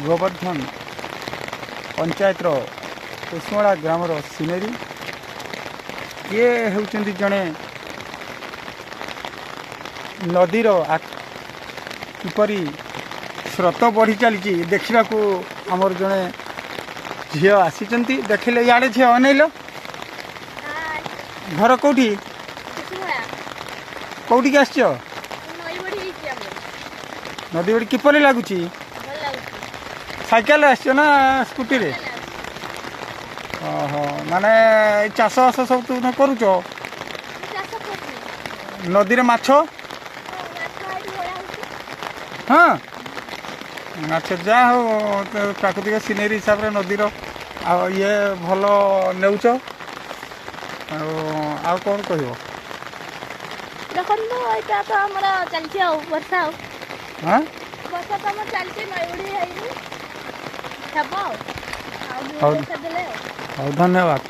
गोवर्धन पंचायत कुसुमड़ा ग्राम scenery ये होउचंदी जड़े नदीर किपरी स्रोत बढ़ी चली देखा आमर जड़े झी आसी देखिले इे झी अनैल घर कौटी कौटी आस नदी बड़ी किपरि लगुच साइकेल आस ना स्कूटी रे ओहो माने चाष बास सब तुम करुच नदी रे माछ हाँ अच्छा जा हो प्राकृतिक सिनेरी हिसाब से नदीर ये भल नेउच आ कौन कह देखो यहाँ तो आम चलती वर्षा हाँ वर्षा तो आम चलती नईबड़ी धन्यवाद।